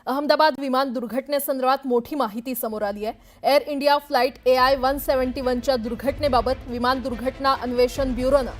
अहमदाबाद विमान दुर्घटनेसंदर्भात मोठी माहिती समोर आली आहे। एअर इंडिया फ्लाइट AI-171 च्या दुर्घटनेबाबत विमान दुर्घटना अन्वेषण ब्युरोनं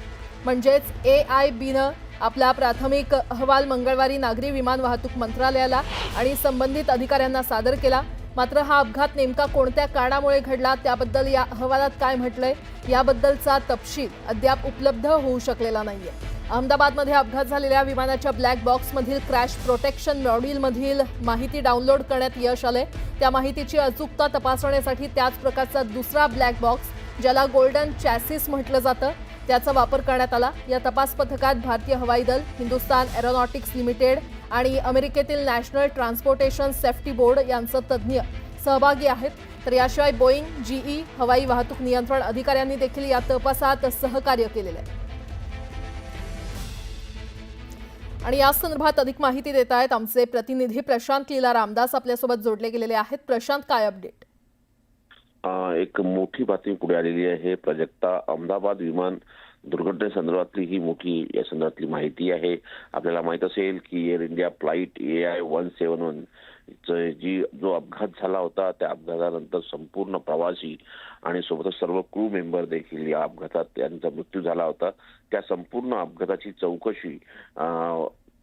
म्हणजेच AIBनं आपला प्राथमिक अहवाल मंगळवारी नागरी विमान वाहतूक मंत्रालयाला आणि संबंधित अधिकाऱ्यांना सादर केला। मात्र हा अपघात नेमका कोणत्या कारणामुळे घडला त्याबद्दल या अहवालात काय म्हटलंय याबद्दलचा तपशील अद्याप उपलब्ध होऊ शकलेला नाहीये। अहमदाबादमध्ये अपघात झालेल्या विमानाच्या ब्लॅक बॉक्समधील क्रॅश प्रोटेक्शन मॉड्यूलमधील माहिती डाउनलोड करण्यात यश आले। त्या माहितीची अचूकता तपासण्यासाठी त्याच प्रकारचा दुसरा ब्लॅक बॉक्स ज्याला गोल्डन चॅसिस म्हटलं जातं त्याचा वापर करण्यात आला। या तपास पथकात भारतीय हवाई दल, हिंदुस्तान एरोनॉटिक्स लिमिटेड आणि अमेरिकेतील नॅशनल ट्रान्सपोर्टेशन सेफ्टी बोर्ड यांचे तज्ज्ञ सहभागी आहेत। तर याशिवाय बोईंग, GE हवाई वाहतूक नियंत्रण अधिकाऱ्यांनी देखील या तपासात सहकार्य केलेले आहे। आणि या संदर्भात अधिक माहिती देत आहेत आमचे प्रतिनिधी प्रशांत लीला रामदास आपल्यासोबत जोडले गेलेले आहेत। प्रशांत, काय अपडेट? एक मोठी बातमी पुढे आलेली आहे। प्राजक्ता, अहमदाबाद विमान दुर्घटनेसंदर्भातली ही मोठी या संदर्भातली माहिती आहे। आपल्याला माहित असेल की एअर इंडिया फ्लाइट AI-171 जो अपघात झाला होता त्या अपघातानंतर संपूर्ण प्रवासी आणि सोबतच सर्व क्रू मेंबर देखील या अपघातात त्यांचा मृत्यू झाला होता। त्या संपूर्ण अपघाताची चौकशी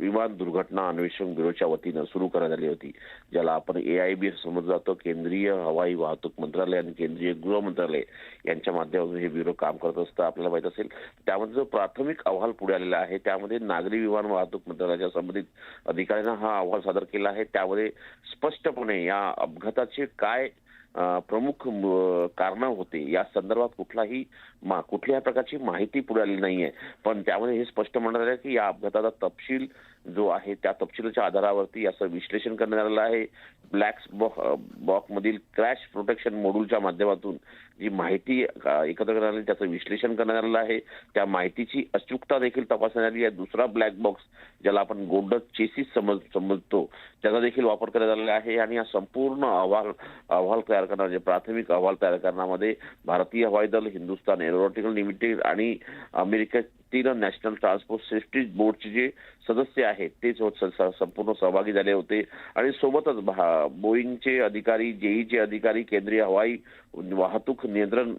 विमान दुर्घटना अन्वेषण ब्युरोच्या वतीनं सुरू करण्यात आली होती, ज्याला आपण AIB समजलं जातं। केंद्रीय हवाई वाहतूक मंत्रालय आणि केंद्रीय गृह मंत्रालय यांच्या माध्यमातून हे ब्युरो काम करत असतं। आपल्याला माहित असेल त्यामध्ये जो प्राथमिक अहवाल पुढे आलेला आहे त्यामध्ये नागरी विमान वाहतूक मंत्रालयाच्या संबंधित अधिकाऱ्यांना हा अहवाल सादर केला आहे। त्यामध्ये स्पष्टपणे या अपघाताचे काय प्रमुख कारण होते या संदर्भात कुठल्याही प्रकारची माहिती पुढे आली नाहीये, पण त्यामध्ये हे स्पष्ट म्हणण्यात आले की या अपघाताचा तपशील जो आहे त्या तपशिलाच्या आधारावरती याचं विश्लेषण करण्यात आलेलं आहे। ब्लॅक बॉक्स मधील क्रॅश प्रोटेक्शन मॉड्यूलच्या माध्यमातून जी माहिती एकत्र करण्यात आली त्याचं विश्लेषण करण्यात आलेलं आहे। त्या माहितीची अचूकता देखील तपासण्यात आली आहे। दुसरा ब्लॅक बॉक्स ज्याला आपण गोल्डन चेसिस समजतो त्याचा देखील वापर करण्यात आलेला आहे। आणि हा संपूर्ण अहवाल तयार करण्याचे प्राथमिक अहवाल तयार करण्यामध्ये भारतीय हवाई दल, हिंदुस्तान एरोनॉटिक्स लिमिटेड आणि अमेरिकेतील नॅशनल ट्रान्सपोर्ट सेफ्टी बोर्डचे जे सदस्य आहेत ते संपूर्ण सहभागी झाले होते। आणि सोबतच बोईंगचे अधिकारी, JEचे अधिकारी, केंद्रीय हवाई वाहतूक नियंत्रण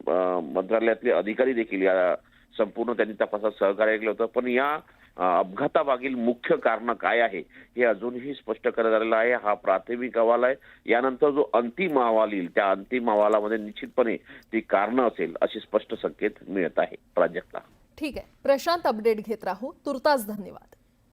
मंत्रालयातले अधिकारी देखील या संपूर्ण त्यांनी तपासात सहकार्य केलं होतं। पण या अपघातामागील मुख्य कारण काय आहे हे अजूनही स्पष्ट करण्यात आलेलं आहे। हा प्राथमिक अहवाल आहे। यानंतर जो अंतिम अहवाल येईल त्या अंतिम अहवालामध्ये निश्चितपणे ती कारण असेल अशी स्पष्ट संकेत मिळत आहे। प्राजक्ता, ठीक आहे प्रशांत, अपडेट घेत राहू। तुर्तास धन्यवाद।